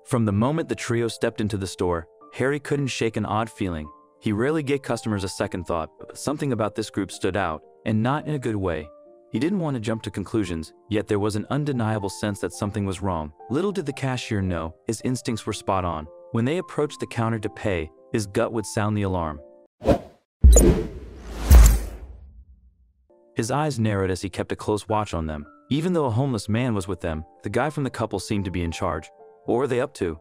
From the moment the trio stepped into the store, Harry couldn't shake an odd feeling. He rarely gave customers a second thought, but something about this group stood out, and not in a good way. He didn't want to jump to conclusions, yet there was an undeniable sense that something was wrong. Little did the cashier know, his instincts were spot on. When they approached the counter to pay, his gut would sound the alarm. His eyes narrowed as he kept a close watch on them. Even though a homeless man was with them, the guy from the couple seemed to be in charge. What were they up to?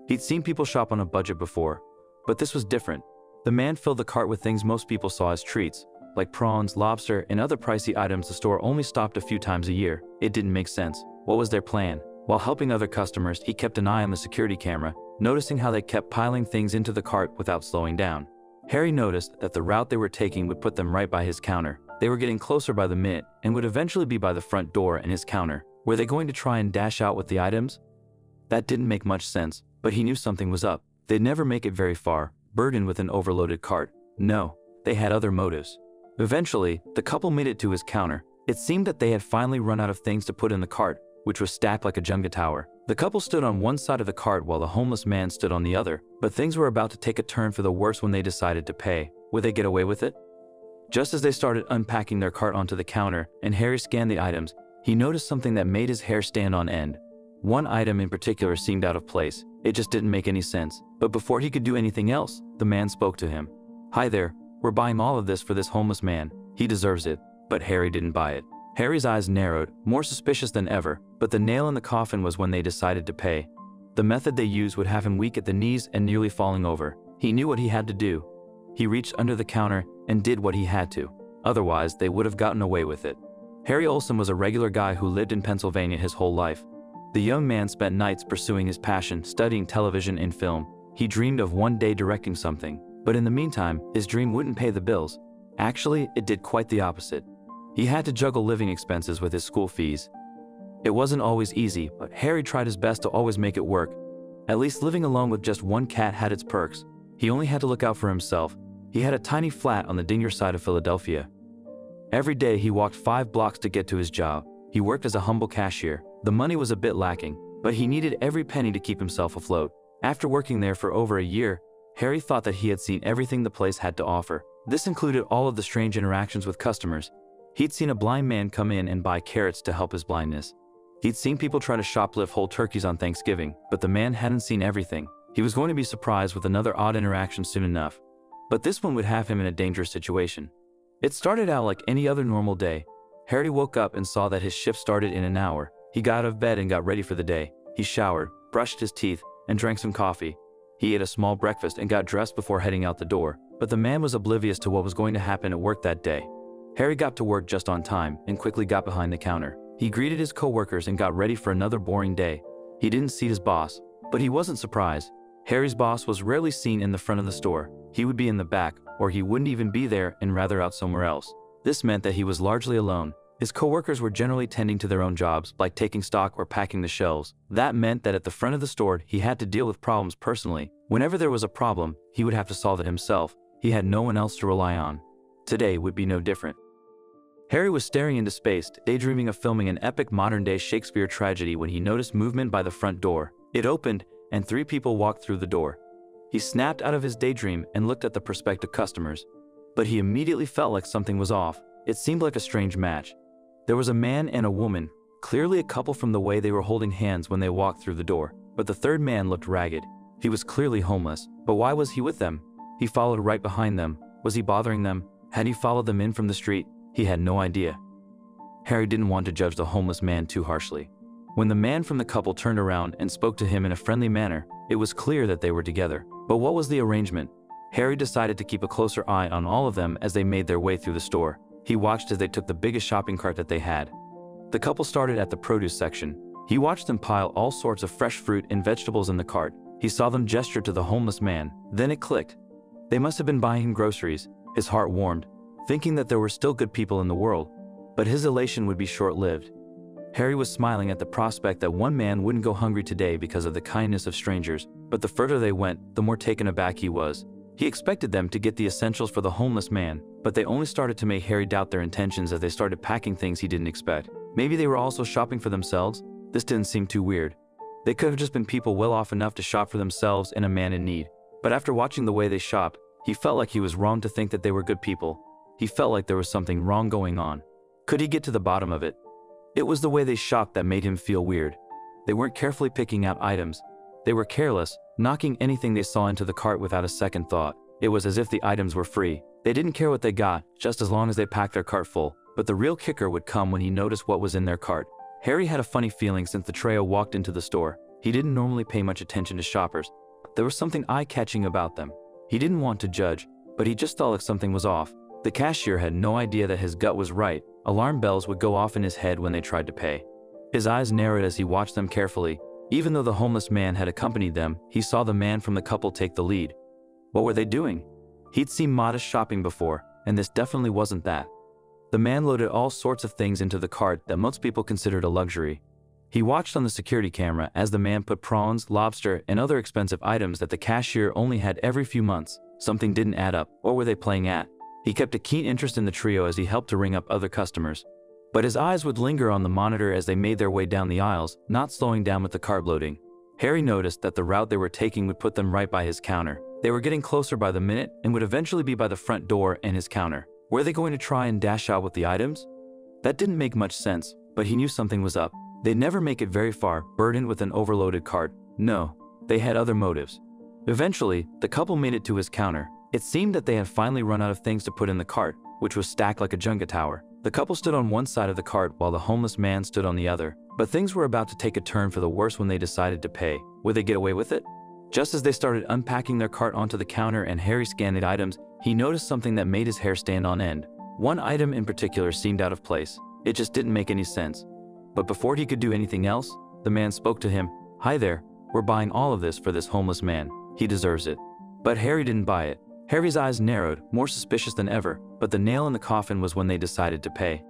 He'd seen people shop on a budget before, but this was different. The man filled the cart with things most people saw as treats, like prawns, lobster, and other pricey items the store only stocked a few times a year. It didn't make sense. What was their plan? While helping other customers, he kept an eye on the security camera, noticing how they kept piling things into the cart without slowing down. Harry noticed that the route they were taking would put them right by his counter. They were getting closer by the minute and would eventually be by the front door and his counter. Were they going to try and dash out with the items? That didn't make much sense, but he knew something was up. They'd never make it very far, burdened with an overloaded cart. No, they had other motives. Eventually, the couple made it to his counter. It seemed that they had finally run out of things to put in the cart, which was stacked like a Jenga tower. The couple stood on one side of the cart while the homeless man stood on the other, but things were about to take a turn for the worse when they decided to pay. Would they get away with it? Just as they started unpacking their cart onto the counter and Harry scanned the items, he noticed something that made his hair stand on end. One item in particular seemed out of place. It just didn't make any sense. But before he could do anything else, the man spoke to him. "Hi there, we're buying all of this for this homeless man. He deserves it." But Harry didn't buy it. Harry's eyes narrowed, more suspicious than ever, but the nail in the coffin was when they decided to pay. The method they used would have him weak at the knees and nearly falling over. He knew what he had to do. He reached under the counter and did what he had to. Otherwise, they would have gotten away with it. Harry Olsen was a regular guy who lived in Pennsylvania his whole life. The young man spent nights pursuing his passion, studying television and film. He dreamed of one day directing something, but in the meantime, his dream wouldn't pay the bills. Actually, it did quite the opposite. He had to juggle living expenses with his school fees. It wasn't always easy, but Harry tried his best to always make it work. At least living alone with just one cat had its perks. He only had to look out for himself. He had a tiny flat on the dingy side of Philadelphia. Every day he walked 5 blocks to get to his job. He worked as a humble cashier. The money was a bit lacking, but he needed every penny to keep himself afloat. After working there for over a year, Harry thought that he had seen everything the place had to offer. This included all of the strange interactions with customers. He'd seen a blind man come in and buy carrots to help his blindness. He'd seen people try to shoplift whole turkeys on Thanksgiving, but the man hadn't seen everything. He was going to be surprised with another odd interaction soon enough. But this one would have him in a dangerous situation. It started out like any other normal day. Harry woke up and saw that his shift started in an hour. He got out of bed and got ready for the day. He showered, brushed his teeth, and drank some coffee. He ate a small breakfast and got dressed before heading out the door. But the man was oblivious to what was going to happen at work that day. Harry got to work just on time and quickly got behind the counter. He greeted his coworkers and got ready for another boring day. He didn't see his boss, but he wasn't surprised. Harry's boss was rarely seen in the front of the store. He would be in the back, or he wouldn't even be there and rather out somewhere else. This meant that he was largely alone. His coworkers were generally tending to their own jobs, like taking stock or packing the shelves. That meant that at the front of the store, he had to deal with problems personally. Whenever there was a problem, he would have to solve it himself. He had no one else to rely on. Today would be no different. Harry was staring into space, daydreaming of filming an epic modern-day Shakespeare tragedy when he noticed movement by the front door. It opened, and 3 people walked through the door. He snapped out of his daydream and looked at the prospective customers. But he immediately felt like something was off. It seemed like a strange match. There was a man and a woman, clearly a couple from the way they were holding hands when they walked through the door. But the third man looked ragged. He was clearly homeless. But why was he with them? He followed right behind them. Was he bothering them? Had he followed them in from the street? He had no idea. Harry didn't want to judge the homeless man too harshly. When the man from the couple turned around and spoke to him in a friendly manner, it was clear that they were together. But what was the arrangement? Harry decided to keep a closer eye on all of them as they made their way through the store. He watched as they took the biggest shopping cart that they had. The couple started at the produce section. He watched them pile all sorts of fresh fruit and vegetables in the cart. He saw them gesture to the homeless man. Then it clicked. They must have been buying him groceries. His heart warmed, thinking that there were still good people in the world. But his elation would be short-lived. Harry was smiling at the prospect that one man wouldn't go hungry today because of the kindness of strangers. But the further they went, the more taken aback he was. He expected them to get the essentials for the homeless man, but they only started to make Harry doubt their intentions as they started packing things he didn't expect. Maybe they were also shopping for themselves? This didn't seem too weird. They could have just been people well off enough to shop for themselves and a man in need. But after watching the way they shopped, he felt like he was wrong to think that they were good people. He felt like there was something wrong going on. Could he get to the bottom of it? It was the way they shopped that made him feel weird. They weren't carefully picking out items. They were careless, knocking anything they saw into the cart without a second thought. It was as if the items were free. They didn't care what they got, just as long as they packed their cart full. But the real kicker would come when he noticed what was in their cart. Harry had a funny feeling since the trio walked into the store. He didn't normally pay much attention to shoppers. There was something eye-catching about them. He didn't want to judge, but he just thought like something was off. The cashier had no idea that his gut was right. Alarm bells would go off in his head when they tried to pay. His eyes narrowed as he watched them carefully. Even though the homeless man had accompanied them, he saw the man from the couple take the lead. What were they doing? He'd seen modest shopping before, and this definitely wasn't that. The man loaded all sorts of things into the cart that most people considered a luxury. He watched on the security camera as the man put prawns, lobster, and other expensive items that the cashier only had every few months. Something didn't add up. What were they playing at? He kept a keen interest in the trio as he helped to ring up other customers. But his eyes would linger on the monitor as they made their way down the aisles, not slowing down with the cart loading. Harry noticed that the route they were taking would put them right by his counter. They were getting closer by the minute and would eventually be by the front door and his counter. Were they going to try and dash out with the items? That didn't make much sense, but he knew something was up. They'd never make it very far, burdened with an overloaded cart. No, they had other motives. Eventually, the couple made it to his counter. It seemed that they had finally run out of things to put in the cart, which was stacked like a Jenga tower. The couple stood on one side of the cart while the homeless man stood on the other. But things were about to take a turn for the worse when they decided to pay. Would they get away with it? Just as they started unpacking their cart onto the counter and Harry scanned the items, he noticed something that made his hair stand on end. One item in particular seemed out of place. It just didn't make any sense. But before he could do anything else, the man spoke to him. "Hi there, we're buying all of this for this homeless man. He deserves it." But Harry didn't buy it. Harry's eyes narrowed, more suspicious than ever, but the nail in the coffin was when they decided to pay.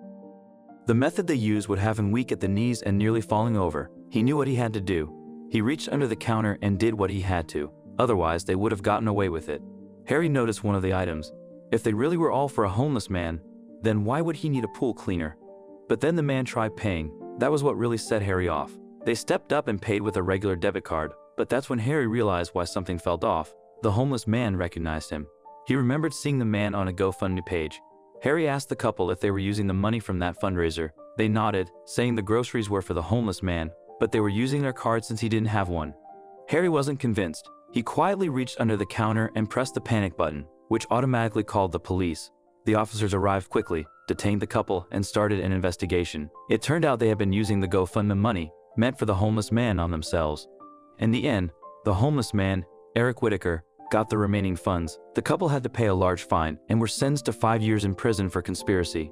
The method they used would have him weak at the knees and nearly falling over. He knew what he had to do. He reached under the counter and did what he had to. Otherwise, they would have gotten away with it. Harry noticed one of the items. If they really were all for a homeless man, then why would he need a pool cleaner? But then the man tried paying. That was what really set Harry off. They stepped up and paid with a regular debit card, but that's when Harry realized why something felt off. The homeless man recognized him. He remembered seeing the man on a GoFundMe page. Harry asked the couple if they were using the money from that fundraiser. They nodded, saying the groceries were for the homeless man, but they were using their card since he didn't have one. Harry wasn't convinced. He quietly reached under the counter and pressed the panic button, which automatically called the police. The officers arrived quickly, detained the couple, and started an investigation. It turned out they had been using the GoFundMe money, meant for the homeless man, on themselves. In the end, the homeless man, Eric Whitaker, got the remaining funds. The couple had to pay a large fine and were sentenced to 5 years in prison for conspiracy.